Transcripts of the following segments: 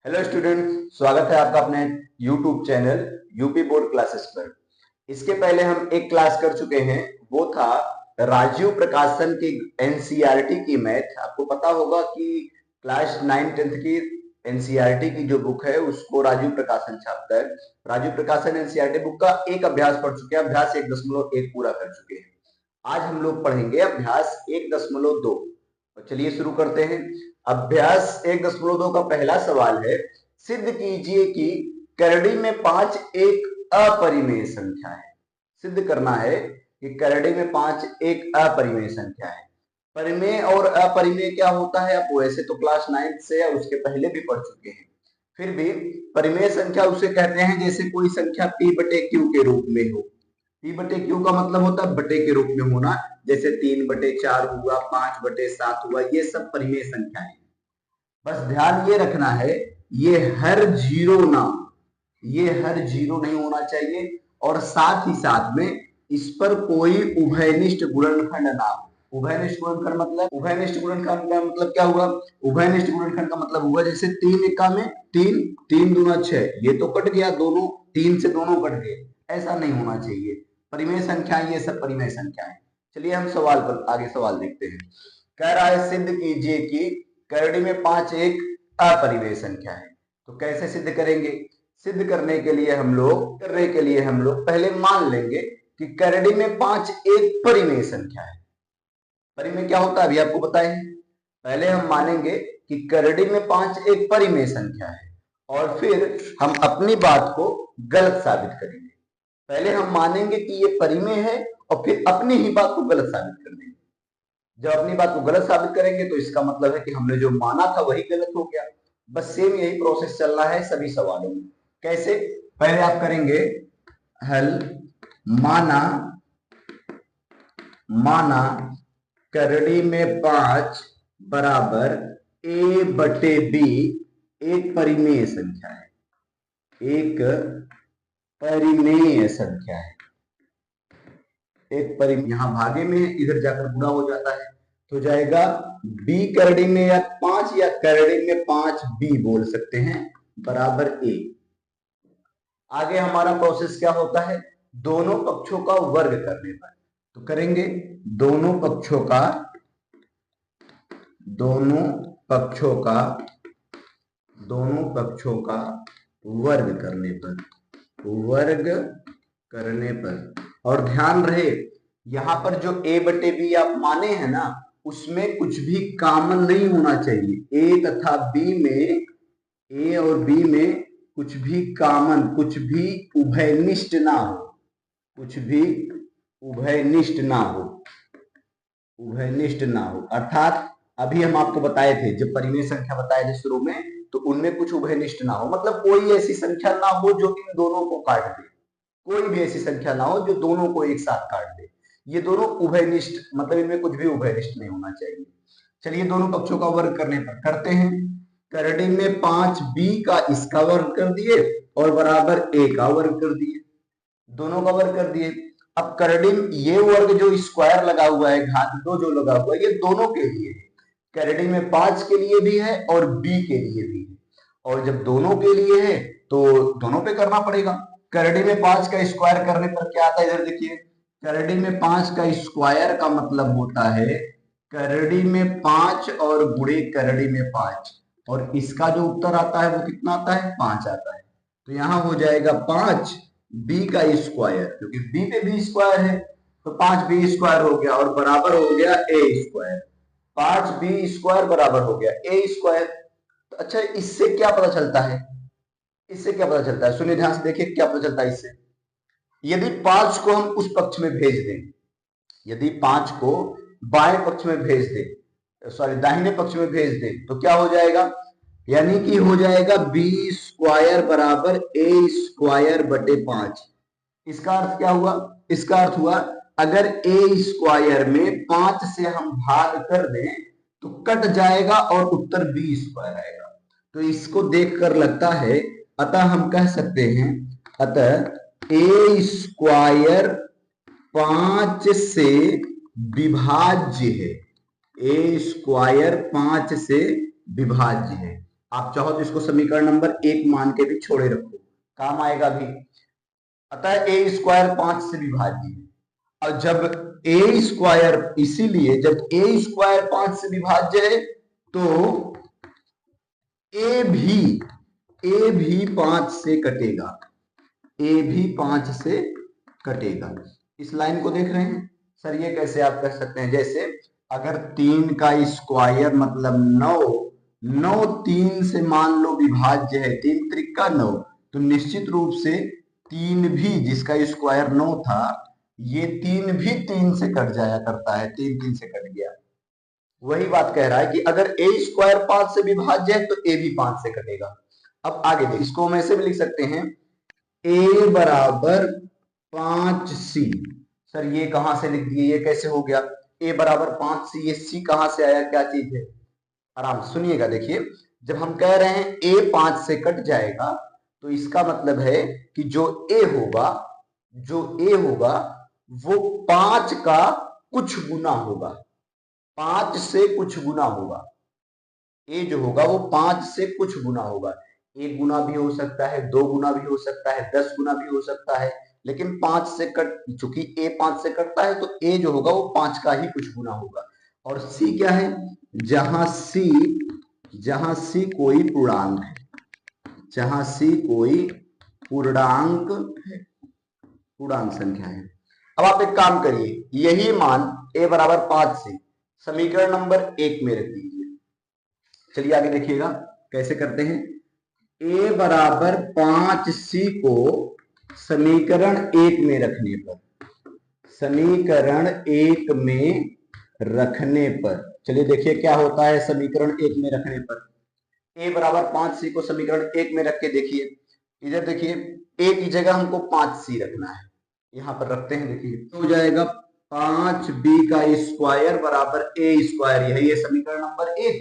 Hello student, स्वागत है आपका अपने YouTube channel UP board classes पर। इसके पहले हम एक क्लास कर चुके हैं, वो था राजीव प्रकाशन की एनसीईआरटी की मैथ। आपको पता होगा कि क्लास 9 10th की एनसीईआरटी की जो बुक है उसको राजीव प्रकाशन छापता है। राजीव प्रकाशन एनसीईआरटी बुक का एक अभ्यास पढ़ चुके हैं, अभ्यास 1.1 पूरा कर चुके हैं। आज हम लोग पढ़ेंगे अभ्यास 1.2। तो चलिए शुरू करते हैं। अभ्यास 1.2 का पहला सवाल है, सिद्ध कीजिए कि करड़ी में 5 एक अपरिमेय संख्या है। सिद्ध करना है कि करड़ी में 5 एक अपरिमेय संख्या है। परिमेय और अपरिमेय क्या होता है आप वैसे तो क्लास 9 से या उसके पहले भी पढ़ चुके हैं, फिर भी परिमेय संख्या उसे कहते हैं जैसे कोई संख्या p/q के रूप में हो। p/q का मतलब होता है बटे के रूप में होना, जैसे 3/4 हुआ, 5/7 हुआ, ये सब परिमेय संख्या है। बस ध्यान ये रखना है, ये हर जीरो ना, ये हर जीरो नहीं होना चाहिए, और साथ ही साथ में इस पर कोई उभयनिष्ठ गुणनखंड ना हो। उभयनिष्ठ गुणनखंड मतलब, उभयनिष्ठ गुणनखंड का मतलब क्या हुआ? उभयनिष्ठ गुणनखंड का मतलब हुआ जैसे 3 एका में 3, 3 दूना 6, ये तो कट गया, दोनों 3 से दोनों कट गए, ऐसा नहीं होना चाहिए। परिमेय संख्या, ये सब परिमेय संख्या है। चलिए हम सवाल पर आगे सवाल देखते हैं। कह रहा है सिद्ध कीजिए कि करड़ी में 5 एक अपरिमेय संख्या है। तो कैसे सिद्ध करेंगे? सिद्ध करने के लिए हम लोग पहले मान लेंगे कि करड़ी में 5 एक परिमेय संख्या है। परिमेय क्या होता है अभी आपको बताएं। पहले हम मानेंगे कि करड़ी में 5 एक परिमेय संख्या है, और फिर हम अपनी बात को गलत साबित करेंगे। पहले हम मानेंगे कि ये परिमेय है, और फिर अपनी ही बात को गलत साबित कर देंगे। जब अपनी बात को गलत साबित करेंगे तो इसका मतलब है कि हमने जो माना था वही गलत हो गया। बस सेम यही प्रोसेस चल रहा है सभी सवालों में। कैसे? पहले आप करेंगे हल। माना माना करड़ी में 5 बराबर a/b एक परिमेय संख्या है। एक परिमेय संख्या है। एक परिमेय, यहां भागे में इधर जाकर गुणा हो जाता है, तो जाएगा b करड़ी में या 5 या करड़ी में 5b बोल सकते हैं बराबर a। आगे हमारा प्रोसेस क्या होता है? दोनों पक्षों का वर्ग करने पर। तो करेंगे दोनों पक्षों का वर्ग करने पर। और ध्यान रहे, यहां पर जो a/b आप माने हैं ना, उसमें कुछ भी कॉमन नहीं होना चाहिए। a तथा b में, a और b में कुछ भी कॉमन, कुछ भी उभयनिष्ठ ना हो, उभयनिष्ठ ना हो। अर्थात अभी हम आपको बताए थे, जब परिमेय संख्या बताए थे शुरू में, तो उनमें कुछ उभयनिष्ठ ना हो, मतलब कोई ऐसी संख्या ना हो जो इन दोनों को काट दे। कोई भी ऐसी संख्या ना हो जो दोनों को एक साथ काट दे। ये दोनों उभयनिष्ठ, मतलब इनमें कुछ भी उभयनिष्ठ नहीं होना चाहिए। चलिए दोनों पक्षों का वर्ग करने पर करते हैं। करड़ी में 5b का इसका वर्ग कर दिए और बराबर a का वर्ग कर दिए, दोनों का वर्ग कर दिए। अब करड़ी ये वर्ग जो स्क्वायर लगा हुआ है, घात 2 जो लगा हुआ है, ये दोनों के लिए है। करड़ी में 5 के लिए भी है और b के लिए भी है, और जब दोनों के लिए है तो दोनों पे करना पड़ेगा। करड़ी में 5 का स्क्वायर करने पर क्या आता है, इधर देखिए। करड़ी में 5 का स्क्वायर का मतलब होता है करड़ी में 5 और गुणे करड़ी में 5, और इसका जो उत्तर आता है वो कितना आता है? 5 आता है। तो यहां हो जाएगा 5 b का स्क्वायर, क्योंकि b पे b स्क्वायर है, तो 5b स्क्वायर हो गया और बराबर हो गया a स्क्वायर। 5b स्क्वायर बराबर हो गया a स्क्वायर। तो अच्छा, इससे क्या पता चलता है? सुनिए ध्यान से देखिए क्या पता चलता है इससे। यदि 5 को हम उस पक्ष में भेज दें, यदि 5 को बाएं पक्ष में भेज दें, सॉरी दाहिने पक्ष में भेज दें, तो क्या हो जाएगा? यानी कि हो जाएगा b स्क्वायर बराबर a स्क्वायर बटे 5। इसका अर्थ क्या हुआ? इसका अर्थ हुआ अगर a स्क्वायर में 5 से हम भाग कर दें तो कट जाएगा और उत्तर b स्क्वायर आएगा। तो इसको देखकर लगता है, अतः हम कह सकते हैं, अतः a स्क्वायर 5 से विभाज्य है। a स्क्वायर 5 से विभाज्य है। आप चाहो तो इसको समीकरण नंबर 1 मान के भी छोड़े रखो, काम आएगा भी। अतः ए स्क्वायर 5 से विभाज्य है, और जब ए स्क्वायर, इसीलिए जब ए स्क्वायर 5 से विभाज्य है तो ए भी 5 से कटेगा, ए भी 5 से कटेगा। इस लाइन को देख रहे हैं सर? ये कैसे आप कर सकते हैं? जैसे अगर 3 का स्क्वायर मतलब 9, 9 3 से मान लो विभाज्य है, 3 त्रिका 9, तो निश्चित रूप से 3 भी, जिसका स्क्वायर 9 था, ये 3 भी 3 से कट जाया करता है, 3 3 से कट गया। वही बात कह रहा है कि अगर ए स्क्वायर 5 से विभाज्य है तो ए भी 5 से कटेगा। अब आगे देख, इसको हम ऐसे भी लिख सकते हैं, ए बराबर 5c। सर ये कहां से लिख दिए? ये कैसे हो गया? ए बराबर 5c, ये c कहां से आया? क्या चीज है? आराम सुनिएगा। देखिए, जब हम कह रहे हैं ए 5 से कट जाएगा तो इसका मतलब है कि जो ए होगा वो 5 का कुछ गुना होगा, 5 से कुछ गुना होगा। ए जो होगा वो 5 से कुछ गुना होगा। 1 गुना भी हो सकता है, 2 गुना भी हो सकता है, 10 गुना भी हो सकता है, लेकिन 5 से कट, चूंकि ए 5 से कटता है तो ए जो होगा वो 5 का ही कुछ गुना होगा। और सी क्या है? जहां सी कोई पूर्णांक है, जहां सी कोई पूर्णांक है, पूर्णांक संख्या है। अब आप एक काम करिए, यही मान ए बराबर 5 से समीकरण नंबर 1 में रख दीजिए। चलिए आगे देखिएगा कैसे करते हैं। ए बराबर 5c को समीकरण 1 में रखने पर, समीकरण 1 में रखने पर, चलिए देखिए क्या होता है समीकरण 1 में रखने पर। ए बराबर 5c को समीकरण 1 में रख के देखिए, इधर देखिए ए की जगह हमको 5c रखना है, यहां पर रखते हैं। देखिए तो हो जाएगा 5b का स्क्वायर बराबर ए स्क्वायर, यही है समीकरण नंबर 1,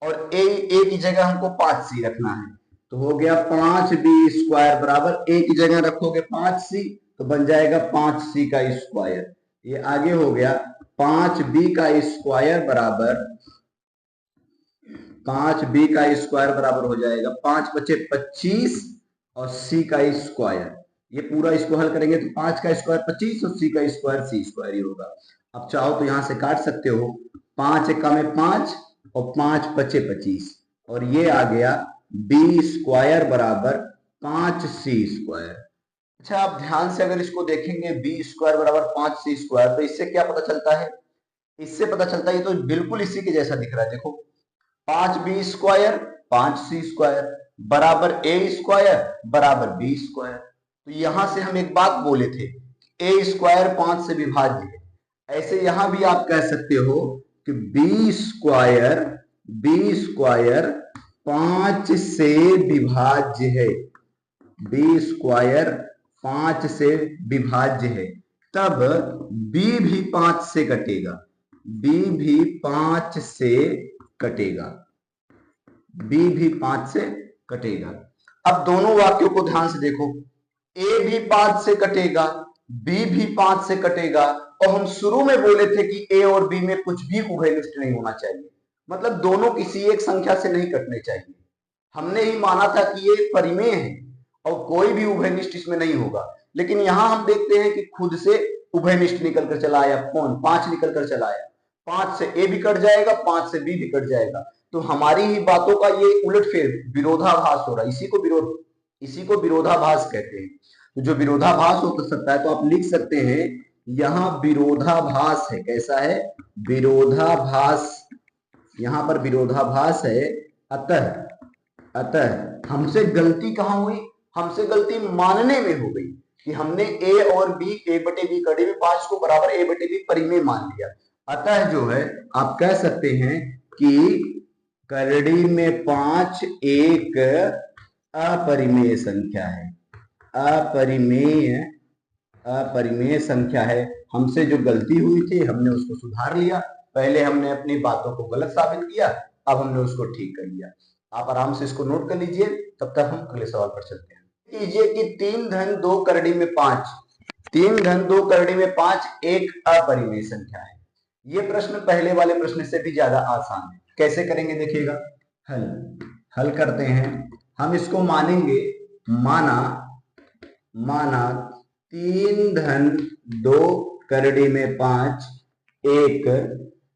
और ए की जगह हमको 5c रखना है, तो हो गया 5b स्क्वायर बराबर ए की जगह रखोगे 5c, तो बन जाएगा 5c का स्क्वायर। ये आगे हो गया 5b का स्क्वायर बराबर, 5b का स्क्वायर बराबर हो जाएगा 5 बचे 25 और c का स्क्वायर। ये पूरा इसको हल करेंगे तो 5 का स्क्वायर 25 और c का स्क्वायर c स्क्वायर ही होगा। अब चाहो तो यहां से काट सकते हो, 5 एकम में 5 और 5 बचे 25, और ये आ गया b स्क्वायर बराबर 5c स्क्वायर। अच्छा आप ध्यान से अगर इसको देखेंगे, b स्क्वायर बराबर 5c स्क्वायर, तो इससे क्या पता चलता है? इससे पता चलता है ये तो बिल्कुल इसी के जैसा दिख रहा है। देखो 5b स्क्वायर 5c स्क्वायर बराबर a स्क्वायर बराबर b स्क्वायर। तो यहां से हम एक बात बोले थे, a स्क्वायर 5 से विभाज्य है, ऐसे यहां भी आप कह सकते हो कि b स्क्वायर 5 से विभाज्य है, b स्क्वायर 5 से विभाज्य है, तब b भी 5 से कटेगा, b भी 5 से कटेगा, b भी 5 से कटेगा। अब दोनों वाक्यों को ध्यान से देखो, a भी 5 से कटेगा, b भी 5 से कटेगा, और हम शुरू में बोले थे कि a और b में कुछ भी उभयनिष्ठ नहीं होना चाहिए, मतलब दोनों किसी एक संख्या से नहीं कटने चाहिए। हमने ही माना था कि ये परिमेय है और कोई भी उभयनिष्ठ इसमें नहीं होगा, लेकिन यहां हम देखते हैं कि खुद से उभयनिष्ठ निकल कर चला आया, कौन? 5 निकल कर चला आया, 5 से a भी कट जाएगा, 5 से b भी कट जाएगा, तो हमारी ही बातों का ये उलटफेर विरोधाभास हो रहा है। इसी को विरोधाभास कहते हैं। तो जो विरोधाभास हो सकता है तो आप लिख सकते हैं यहां विरोधाभास है। कैसा है? विरोधाभास, यहां पर विरोधाभास है। अतः हमसे गलती कहां हुई? हमसे गलती मानने में हो गई कि हमने a और b, a बटे b कड़ी में 5 को बराबर a बटे b परिमेय मान लिया। अतः जो है आप कह सकते हैं कि करड़ी में 5 एक अपरिमेय संख्या है, अपरिमेय संख्या है। हमसे जो गलती हुई थी हमने उसको सुधार लिया, पहले हमने अपनी बातों को गलत साबित किया, अब हमने उसको ठीक कर लिया। आप आराम से इसको नोट कर लीजिए, तब तक हम अगले सवाल पर चलते हैं। कीजिए कि 3 धन 2 करड़ी में 5, 3 धन 2 करड़ी में 5 एक अपरिमेय संख्या है। ये प्रश्न पहले वाले प्रश्न से भी ज्यादा आसान है। कैसे करेंगे देखिएगा। हल करते हैं। हम इसको मानेंगे, माना 3 धन 2 करड़ी में 5 एक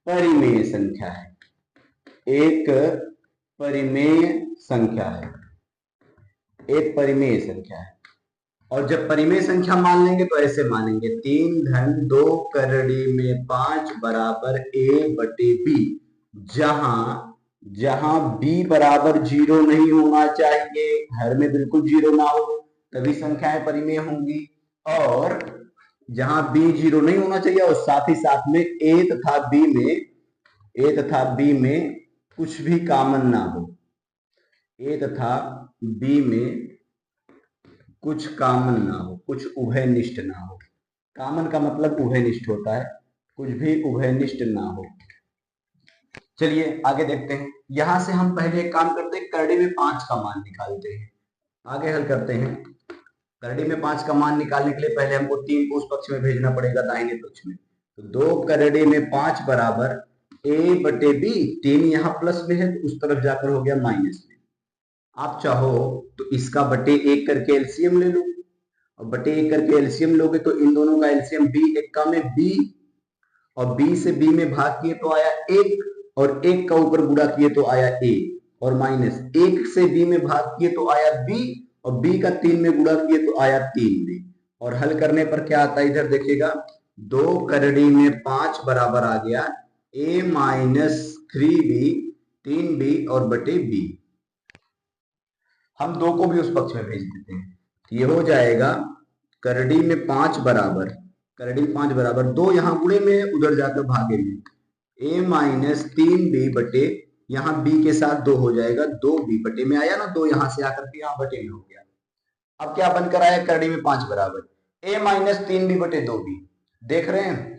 परिमेय संख्या है, एक परिमेय संख्या है, एक परिमेय संख्या है। और जब परिमेय संख्या मान लेंगे तो ऐसे मानेंगे 3 धन 2 करड़ी में 5 बराबर a बटे b, जहां b बराबर 0 नहीं होना चाहिए, हर में बिल्कुल 0 ना हो तभी संख्याएं परिमेय होंगी, और जहां b 0 नहीं होना चाहिए और साथ ही साथ में a तथा b में कुछ भी कॉमन ना हो, a तथा b में कुछ कॉमन ना हो, कुछ उभयनिष्ठ ना हो। कॉमन का मतलब उभयनिष्ठ होता है, कुछ भी उभयनिष्ठ ना हो। चलिए आगे देखते हैं। यहां से हम पहले एक काम करते हैं, करड़ी में 5 का मान निकालते हैं। आगे हल करते हैं। करड़ी में 5 का मान निकालने के लिए पहले हमको 3 को उस पक्ष में भेजना पड़ेगा, दाहिने पक्ष में। तो 2 करड़ी में 5 बराबर a बटे b, 3 यहाँ प्लस में है तो उस तरफ जाकर हो गया माइनस में। आप चाहो तो इसका बटे 1 करके एलसीएम ले लो, और बटे 1 करके एलसीएम लोगे तो इन दोनों का एलसीएम b एक्का में b, और b से b में भाग किए तो आया 1, और 1 का ऊपर गुणा किए तो आया a, और माइनस 1 से b में भाग किए तो आया b, और b का 3 में गुणा किए तो आया 3b। और हल करने पर क्या आता है, इधर देखिएगा 2 करड़ी में 5 बराबर आ गया a माइनस 3b, 3b और बटे b। हम 2 को भी उस पक्ष में भेज देते हैं, ये हो जाएगा करड़ी में 5 बराबर, करड़ी 5 बराबर 2 यहाँ गुणे में उधर जाकर भागे में, a माइनस 3b बटे, यहाँ b के साथ 2 हो जाएगा, 2b बटे में आया ना, 2 यहाँ से आकर के यहाँ बटे में हो गया। अब क्या बनकर आया, करड़ी में 5 बराबर a माइनस 3b बटे 2b। देख रहे हैं,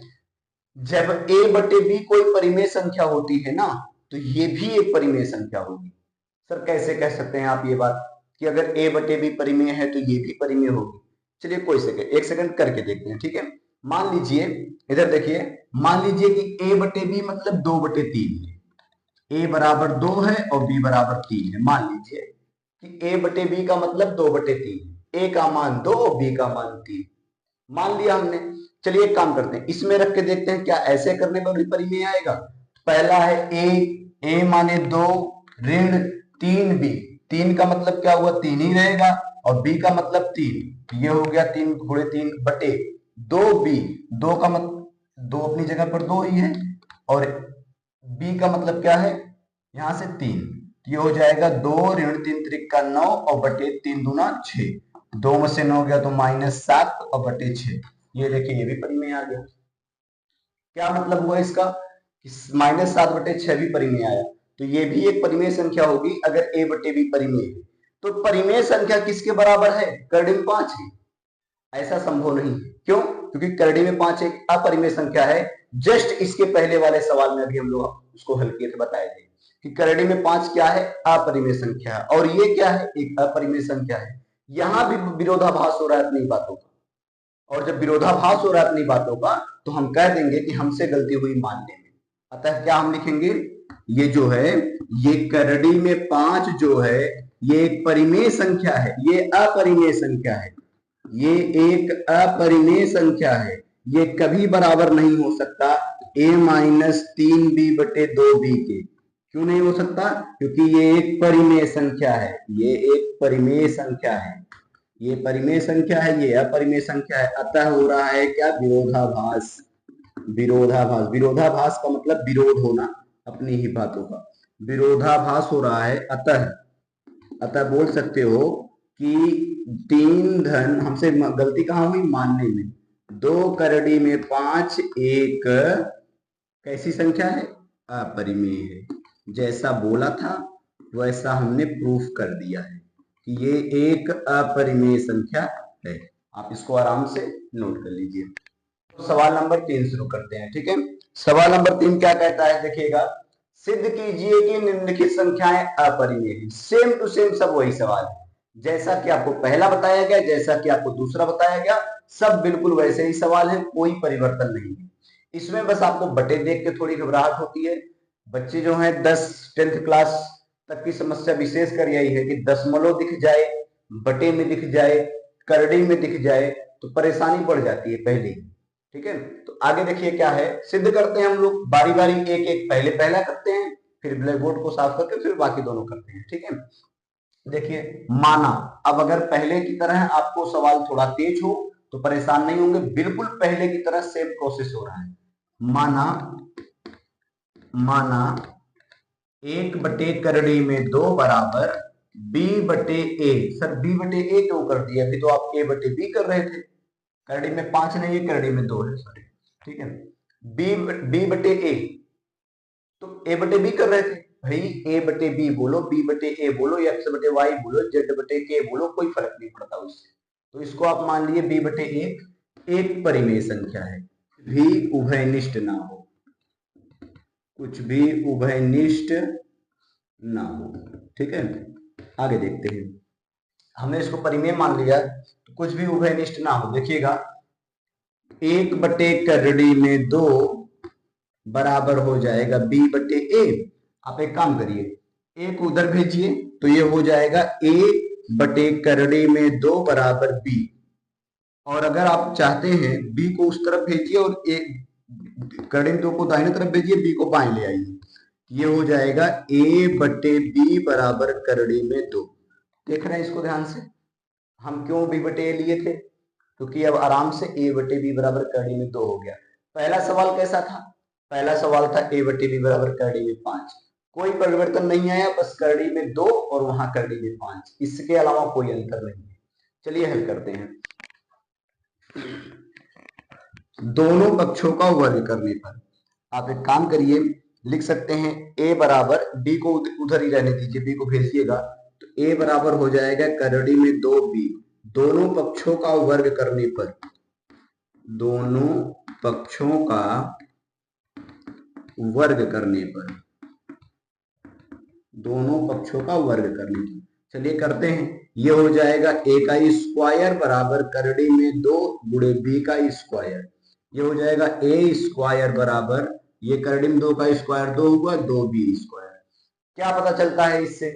जब a बटे b कोई परिमेय संख्या होती है ना, तो ये भी एक परिमेय संख्या होगी। सर कैसे कह सकते हैं आप ये बात कि अगर a बटे b परिमेय है तो ये भी परिमेय होगी? चलिए एक सेकंड करके देखते हैं, ठीक है। मान लीजिए, इधर देखिए, मान लीजिए कि a बटे b मतलब 2 बटे 3 है, a बराबर 2 है और b बराबर 3 है। मान लीजिए कि a बटे b का मतलब 2 बटे 3, a का मान 2 और b का मान 3 मान लिया हमने। चलिए एक काम करते हैं, इसमें रख के देखते हैं क्या ऐसे करने पर भी परिमेय आएगा। पहला है a माने 2 ऋण 3b, 3 का मतलब क्या हुआ, 3 ही रहेगा, और b का मतलब 3, ये हो गया 3 गुणे 3 बटे 2b, 2 का मतलब 2 अपनी जगह पर 2 ही है, और b का मतलब क्या है, यहां से 3, ये हो जाएगा 2 ऋण 3 त्रिक 9 और बटे 3 दूना 6, 2 में से 9 गया तो -7 और बटे 6। ये देखिए ये भी परिमेय आ गया। क्या मतलब हुआ इसका, -7 बटे 6 भी परिमेय आया, तो ये भी एक परिमेय संख्या होगी अगर a बटे b परिमेय है। तो परिमेय संख्या किसके बराबर है, करड़ी में 5 है? ऐसा संभव नहीं है। क्यों? क्योंकि करड़ी में 5 एक अपरिमेय संख्या है। जस्ट इसके पहले वाले सवाल में अभी हम लोग उसको हल किए थे, बताए थे कि करड़ी में 5 क्या है, अपरिमेय संख्या है, और ये क्या है, एक अपरिमेय संख्या है। यहां भी विरोधाभास हो रहा है अपनी बातों का, और जब विरोधाभास हो रहा है अपनी बातों का तो हम कह देंगे कि हमसे गलती हुई मानने में। अतः क्या हम लिखेंगे, ये जो है, ये करड़ी में 5 जो है ये एक परिमेय संख्या है, ये अपरिमेय संख्या है, ये एक अपरिमेय संख्या है, ये कभी बराबर नहीं हो सकता a माइनस 3b बटे 2b के। क्यों नहीं हो सकता, क्योंकि ये एक परिमेय संख्या है, ये एक परिमेय संख्या है, ये परिमेय संख्या है, ये अपरिमेय संख्या है। अतः हो रहा है क्या, विरोधाभास। विरोधाभास, विरोधाभास का मतलब विरोध होना अपनी ही बातों का, विरोधाभास हो रहा है। अतः बोल सकते हो कि 3 धन, हमसे गलती कहां हुई, मानने में, 2 करड़ी में 5 एक कैसी संख्या है, अपरिमेय है। जैसा बोला था वैसा हमने प्रूफ कर दिया है कि ये एक अपरिमेय संख्या है। आप इसको आराम से नोट कर लीजिए। तो सवाल नंबर 3 शुरू करते हैं, ठीक है। सवाल नंबर 3 क्या कहता है, देखिएगा, सिद्ध कीजिए कि निम्नलिखित संख्याएं अपरिमेय हैं। सेम टू सेम सब वही सवाल है, जैसा कि आपको पहला बताया गया, जैसा कि आपको दूसरा बताया गया, सब बिल्कुल वैसे ही सवाल है, कोई परिवर्तन नहीं है। इसमें बस आपको बटे देख के थोड़ी घबराहट होती है। बच्चे जो हैं 10 10th क्लास तक की समस्या विशेषकर यही है कि दशमलव दिख जाए, बटे में दिख जाए, करड़ी में दिख जाए तो परेशानी बढ़ जाती है पहले ही। ठीक है, तो आगे देखिए क्या है, सिद्ध करते हैं हम लोग बारी बारी, एक एक पहले पहला करते हैं, फिर ब्लैक बोर्ड को साफ करके फिर बाकी दोनों करते हैं। ठीक है, देखिए माना, अब अगर पहले की तरह आपको सवाल थोड़ा तेज हो तो परेशान नहीं होंगे, बिल्कुल पहले की तरह सेम प्रोसेस हो रहा है। माना माना 1/करड़ी में 2 बराबर b/a। सर b/a क्यों कर दिया, अभी तो आप a/b कर रहे थे, करड़ी में 5 नहीं है, करड़ी में 2 है, सॉरी। ठीक है, b/a, तो a/b कर रहे थे भाई, a/b बोलो, b/a बोलो, x/y बोलो, z/k बोलो, कोई फर्क नहीं पड़ता उससे। तो इसको आप मान लिए b/1 एक परिमेय संख्या है, भी उभयनिष्ठ ना हो, कुछ भी उभयनिष्ठ ना हो। ठीक है, आगे देखते हैं, हमने इसको परिमेय मान लिया तो कुछ भी उभयनिष्ठ ना हो। देखिएगा 1/करड़ी में 2 बराबर हो जाएगा b/a। आप एक काम करिए, एक उधर भेजिए तो ये हो जाएगा a/करड़ी में 2 बराबर b, और अगर आप चाहते हैं b को उस तरफ भेजिए और करड़ी में 2 को दाहिने तरफ भेजिए, b को बाएं ले आइए, ये हो जाएगा a/b बराबर करड़ी में 2। देख रहे हैं इसको ध्यान से, हम क्यों b/a लिए थे, क्योंकि अब आराम से a/b बराबर करड़ी में 2 हो गया। पहला सवाल कैसा था, पहला सवाल था a/b बराबर करड़ी में 5, कोई परिवर्तन नहीं आया, बस करड़ी में 2 और वहां करड़ी में 5, इसके अलावा कोई अंतर नहीं है। चलिए हल करते हैं। दोनों पक्षों का वर्ग करने पर आप एक काम करिए, लिख सकते हैं a बराबर, b को उधर ही रहने दीजिए, b को भेजिएगा, तो a बराबर हो जाएगा करड़ी में 2b, दोनों पक्षों का वर्ग करने पर, दोनों पक्षों का वर्ग करने पर, दोनों पक्षों का वर्ग करने पर, चलिए करते हैं। ये हो जाएगा a का स्क्वायर बराबर करड़ी में 2 गुणे b का स्क्वायर, ये हो जाएगा a स्क्वायर बराबर, ये करड़ी में 2 का स्क्वायर 2 हुआ, 2b स्क्वायर। क्या पता चलता है इससे,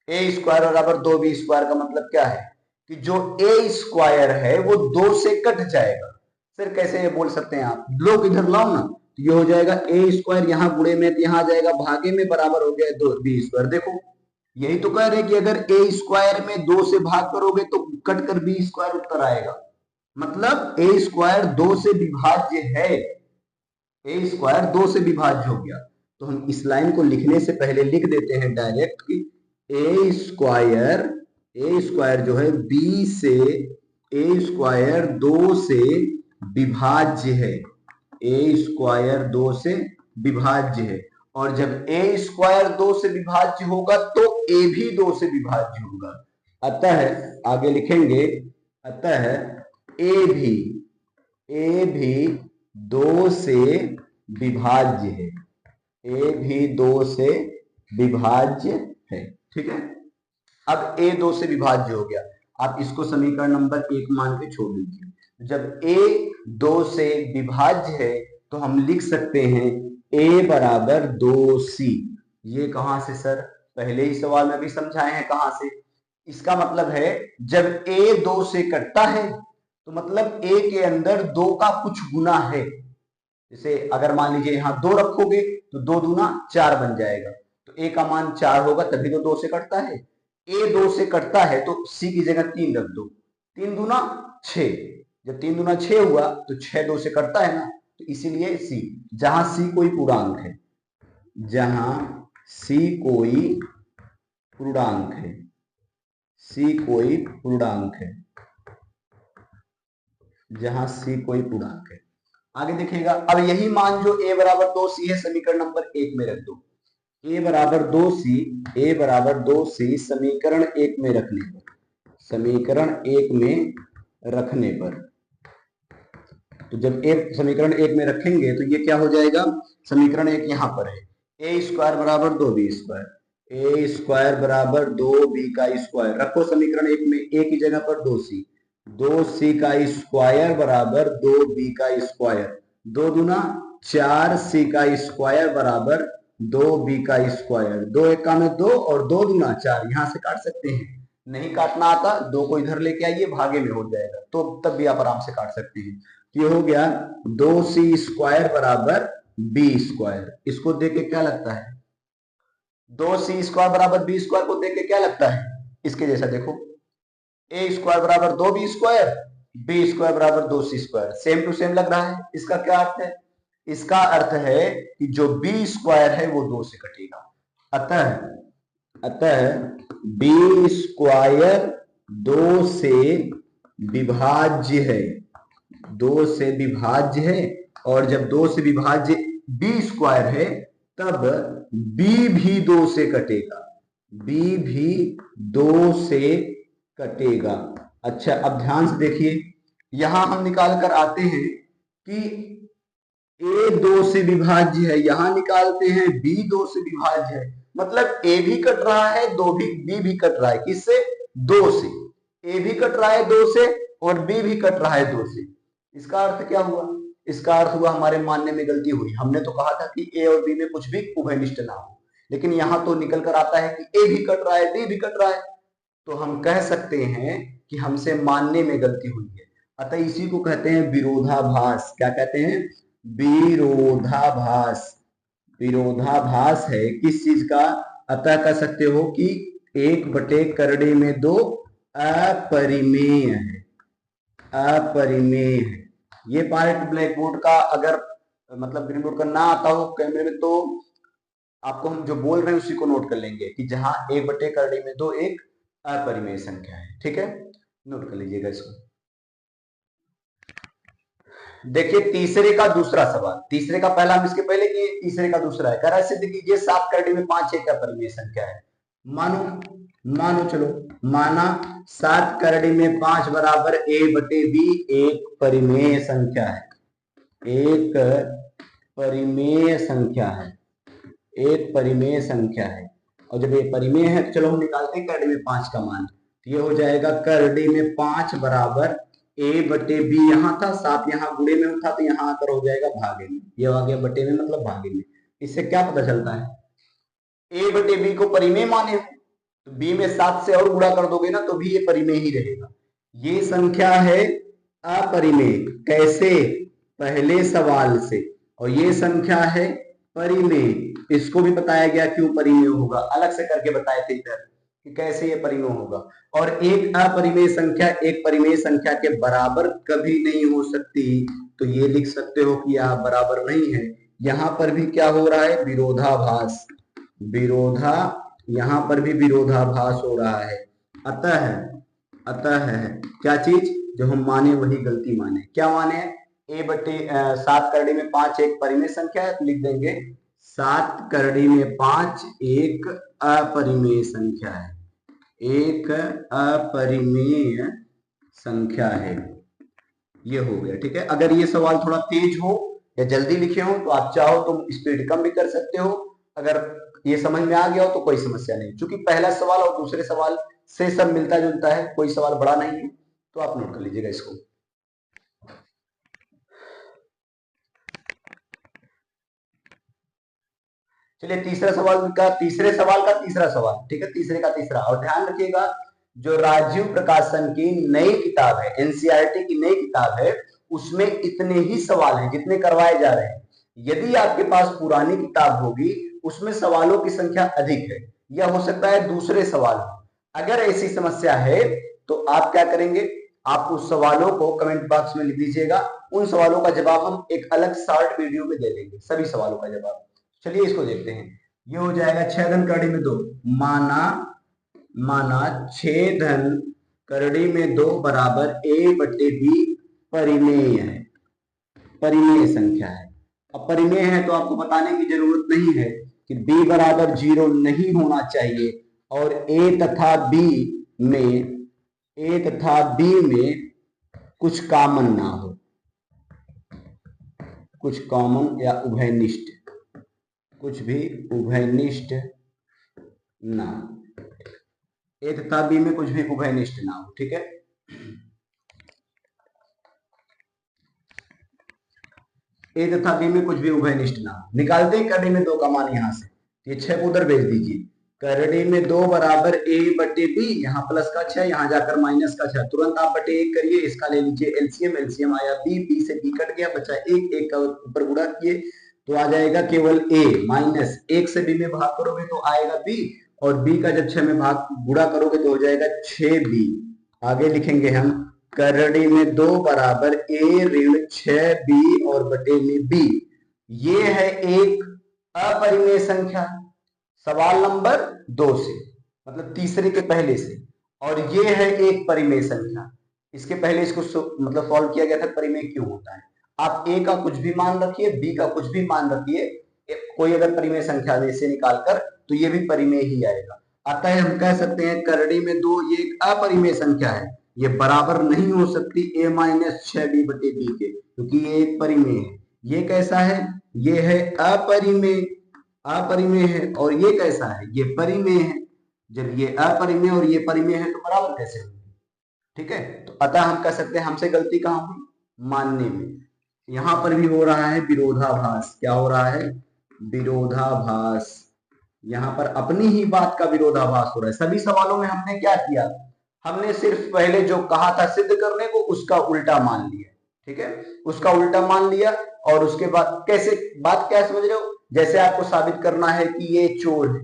a स्क्वायर बराबर 2b स्क्वायर का मतलब क्या है कि जो a स्क्वायर है वो 2 से कट जाएगा। फिर कैसे ये बोल सकते हैं आप, लोग इधर लाओ ना, तो ये हो जाएगा a स्क्वायर, यहां गुणे में यहां आ जाएगा, भागे में बराबर हो गया 2b स्क्वायर। देखो यही तो कह रहे हैं कि अगर a स्क्वायर में 2 से भाग करोगे तो कट कर b स्क्वायर उत्तर आएगा, मतलब a स्क्वायर 2 से विभाज्य है, a स्क्वायर 2 से विभाज्य हो गया। तो हम इस लाइन को लिखने से पहले लिख देते हैं डायरेक्ट कि a स्क्वायर जो है b से, a स्क्वायर 2 से विभाज्य है, a स्क्वायर 2 से विभाज्य है, और जब a स्क्वायर 2 से विभाज्य होगा तो a भी 2 से विभाज्य होगा। अतः आगे लिखेंगे, अतः a भी 2 से विभाज्य है, a भी 2 से विभाज्य है। ठीक है, अब a 2 से विभाज्य हो गया, आप इसको समीकरण नंबर 1 मान के छोड़ दीजिए। जब a 2 से विभाज्य है तो हम लिख सकते हैं a बराबर 2c। ये कहां से सर, पहले ही सवाल में भी समझाए हैं कहां से, इसका मतलब है जब a 2 से कटता है तो मतलब a के अंदर 2 का कुछ गुना है। जैसे अगर मान लीजिए यहां 2 रखोगे तो 2 दूना 4 बन जाएगा, तो a का मान 4 होगा, तभी तो 2 से कटता है। a 2 से कटता है तो c की जगह 3 रख दो, 3 दूना 6, जब 3 दूना 6 हुआ तो 6 2 से कटता है ना, तो इसीलिए c, जहां c कोई पूर्णांक है, जहां c कोई पूर्णांक है, c कोई पूर्णांक है, जहां c कोई पूर्णांक है। आगे देखिएगा, अब यही मान जो a बराबर 2c है समीकरण नंबर 1 में रख दो, a बराबर 2c, a बराबर 2c समीकरण 1 में रखने पर, समीकरण 1 में रखने पर, तो जब a समीकरण 1 में रखेंगे तो ये क्या हो जाएगा, समीकरण 1 यहां पर है, a स्क्वायर बराबर 2b स्क्वायर, a स्क्वायर बराबर 2b का स्क्वायर रखो समीकरण 1 में, a की जगह पर 2c, 2c का स्क्वायर बराबर 2b का स्क्वायर, 2 दूना 4c का स्क्वायर बराबर 2b का स्क्वायर, 2 1 में 2 और 2 दूना 4, यहां से काट सकते हैं। नहीं काटना आता, 2 को इधर लेके आइए, भागे में हो जाएगा, तो तब भी आप आराम से काट सकते हैं। ये हो गया 2c स्क्वायर बराबर b स्क्वायर। इसको देख के क्या लगता है, 2c स्क्वायर बराबर b स्क्वायर को देख के क्या लगता है, इसके जैसा देखो, a स्क्वायर बराबर 2b स्क्वायर, b स्क्वायर बराबर 2c square, same to same लग रहा है। इसका क्या अर्थ है, इसका अर्थ है कि जो b स्क्वायर है वो 2 से कटेगा। अतः b स्क्वायर 2 से विभाज्य है, 2 से विभाज्य है, और जब 2 से विभाज्य b स्क्वायर है तब b भी 2 से कटेगा, b भी 2 से कटेगा। अच्छा, अब ध्यान से देखिए, यहां हम निकाल कर आते हैं कि a 2 से विभाज्य है, यहां निकालते हैं b 2 से विभाज्य है, मतलब a भी कट रहा है, b भी कट रहा है, किससे, 2 से। a भी कट रहा है 2 से और b भी कट रहा है 2 से। इसका अर्थ क्या हुआ, इसका अर्थ हुआ हमारे मानने में गलती हुई। हमने तो कहा था कि a और b में कुछ भी उभयनिष्ठ ना हो, लेकिन यहां तो निकल कर आता है कि a भी कट रहा है, b भी कट रहा है, तो हम कह सकते हैं कि हमसे मानने में गलती हुई है। अतः इसी को कहते हैं विरोधाभास। क्या कहते हैं, विरोधाभास। विरोधाभास है किस चीज का, अतः कह सकते हो कि 1/करड़े में 2 अपरिमेय है, अपरिमेय है। ये पार्ट ब्लैक बोर्ड का अगर मतलब ग्रीन बोर्ड का ना आता हो कैमरे में, तो आपको हम जो बोल रहे हैं उसी को नोट कर लेंगे कि जहां 1/करड़े में 2 एक अपरिमेय संख्या है। ठीक है, नोट कर लीजिएगा इसको। देखिए तीसरे का दूसरा सवाल, तीसरे का पहला हम इसके पहले किए, तीसरे का दूसरा है, कह रहा है सिद्ध कीजिए 7/करड़े में 5 एक अपरिमेय संख्या है। मानो चलो, माना 7/करड़े में 5 बराबर a/b एक परिमेय संख्या है, एक परिमेय संख्या है, एक परिमेय संख्या है। और जब ये परिमेय है तो चलो हम निकालते हैं करड़े में 5 का मान। ये हो जाएगा करड़े में 5 बराबर a/b, यहां था 7, यहां गुणे में था तो यहां आकर हो जाएगा भागे में, ये आ गया बटे में मतलब भागे में। इससे क्या पता चलता है, a/b को परिमेय माने तो b में 7 से और गुणा कर दोगे ना तो भी ये परिमेय ही रहेगा। ये संख्या है अपरिमेय, कैसे, पहले सवाल से, और ये संख्या है परिमेय। इसको भी बताया गया क्यों परिमेय होगा, अलग से करके बताए थे इधर कि कैसे ये परिमेय होगा। और एक अपरिमेय संख्या एक परिमेय संख्या के बराबर कभी नहीं हो सकती, तो ये लिख सकते हो कि यह बराबर नहीं है। यहां पर भी क्या हो रहा है, विरोधाभास, यहां पर भी विरोधाभास हो रहा है। अतः क्या चीज, जो हम माने वही गलती माने। क्या माने, a/7 में 5 एक परिमेय संख्या है, तो लिख देंगे 7 में 5 एक अपरिमेय संख्या है, एक अपरिमेय संख्या है। ये हो गया, ठीक है। अगर ये सवाल थोड़ा तेज हो या जल्दी लिखे हो तो आप चाहो तो स्पीड कम भी कर सकते हो। अगर ये समझ में आ गया हो तो कोई समस्या नहीं, क्योंकि पहला सवाल और दूसरे सवाल से सब मिलता जुलता है, कोई सवाल बड़ा नहीं है, तो आप नोट कर लीजिएगा इसको। चलिए तीसरे सवाल का तीसरा सवाल, ठीक है, तीसरे का तीसरा। और ध्यान रखिएगा, जो राजीव प्रकाशन की नई किताब है, एनसीईआरटी की नई किताब है, उसमें इतने ही सवाल हैं जितने करवाए जा रहे हैं। यदि आपके पास पुरानी किताब होगी उसमें सवालों की संख्या अधिक है, या हो सकता है दूसरे सवाल। अगर ऐसी समस्या है तो आप क्या करेंगे, आप उस सवालों को कमेंट बॉक्स में लिख दीजिएगा, उन सवालों का जवाब हम एक अलग शॉर्ट वीडियो में दे देंगे, सभी सवालों का जवाब। चलिए इसको देखते हैं। ये हो जाएगा 6 धन करड़ी में 2, माना 6 धन करड़ी में 2 बराबर a/b परिमेय है, परिमेय संख्या है। अब परिमेय है तो आपको बताने की जरूरत नहीं है कि b बराबर 0 नहीं होना चाहिए, और a तथा b में कुछ कॉमन ना हो, कुछ कॉमन या उभयनिष्ठ, कुछ भी उभयनिष्ठ ना, ए तथा बी में कुछ भी उभयनिष्ठ ना हो, ठीक है। ए तथा बी में कुछ भी उभयनिष्ठ ना हो। निकालते हैं करड़ी में 2 का मान यहाँ से, ये 6 को उधर भेज दीजिए। करड़ी में 2 बराबर ए बटे बी, यहाँ प्लस का 6, यहाँ जाकर माइनस का 6, तुरंत आप बटे 1 करिए, इसका ले लीजिए एलसीएम, एलसीएम आया बी, बी से बी कट गया, बचा 1, 1 का ऊपर गुणा किए तो आ जाएगा केवल ए, माइनस 1 से बी में भाग करोगे तो आएगा बी, और बी का जब 6 में भाग गुणा करोगे तो हो जाएगा 6b। आगे लिखेंगे हम करड़ी में 2 बराबर ए ऋण 6b और बटे में b। ये है एक अपरिमेय संख्या सवाल नंबर 2 से, मतलब तीसरे के पहले से, और ये है एक परिमेय संख्या। इसके पहले इसको मतलब सॉल्व किया गया था परिमेय क्यों होता है। आप ए का कुछ भी मान रखिए, बी का कुछ भी मान रखिए, कोई अगर परिमेय संख्या से निकालकर तो ये भी परिमेय ही आएगा। अतः हम कह सकते हैं करड़ी में 2 ये एक अपरिमेय संख्या है, ये बराबर नहीं हो सकती a माइनस 6b बटे b के, क्योंकि ये एक परिमेय है। ये कैसा है, ये है अपरिमेय, अपरिमेय है, और ये कैसा है, ये परिमेय है। जब ये अपरिमेय और ये परिमेय है तो बराबर कैसे होंगे, ठीक है। तो अतः हम कह सकते हैं हमसे गलती कहां हुई, मानने में। यहां पर भी हो रहा है विरोधाभास, क्या हो रहा है, विरोधाभास। यहां पर अपनी ही बात का विरोधाभास हो रहा है। सभी सवालों में हमने क्या किया, हमने सिर्फ पहले जो कहा था सिद्ध करने को उसका उल्टा मान लिया, ठीक है, उसका उल्टा मान लिया। और उसके बाद कैसे, बात क्या समझ रहे हो, जैसे आपको साबित करना है कि ये चोर है,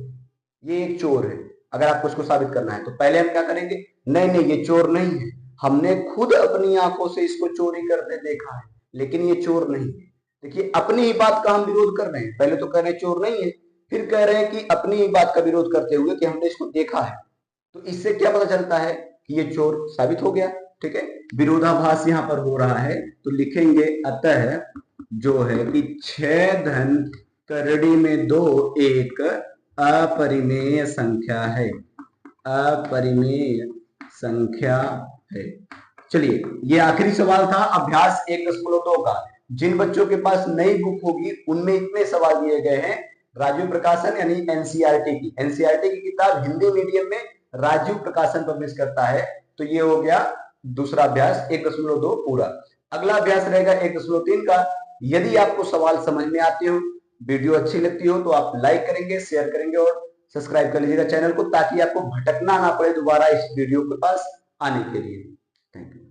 ये एक चोर है, अगर आपको उसको साबित करना है तो पहले हम क्या करेंगे, नहीं नहीं ये चोर नहीं है, हमने खुद अपनी आंखों से इसको चोरी करते देखा है, लेकिन ये चोर नहीं है। देखिए अपनी ही बात का हम विरोध कर रहे हैं, पहले तो कह रहे हैं चोर नहीं है, फिर कह रहे हैं कि अपनी ही बात का विरोध करते हुए कि हमने इसको देखा है। तो इससे क्या पता चलता है कि ये चोर साबित हो गया, ठीक है। विरोधाभास यहां पर हो रहा है तो लिखेंगे अतः जो है कि 6 धन करड़ी में 2 एक अपरिमेय संख्या है, अपरिमेय संख्या है। चलिए ये आखिरी सवाल था अभ्यास 1.2 का। जिन बच्चों के पास नई बुक होगी उनमें इतने सवाल दिए गए हैं। राजीव प्रकाशन यानी एनसीईआरटी की किताब हिंदी मीडियम में राजीव प्रकाशन पब्लिश करता है। तो ये हो गया दूसरा अभ्यास 1.2 पूरा। अगला अभ्यास रहेगा 1.3 का। यदि आपको सवाल समझ में आते हो, वीडियो अच्छी लगती हो तो आप लाइक करेंगे, शेयर करेंगे और सब्सक्राइब कर लीजिएगा चैनल को, ताकि आपको भटकना ना पड़े दोबारा इस वीडियो के पास आने के लिए। Thank you.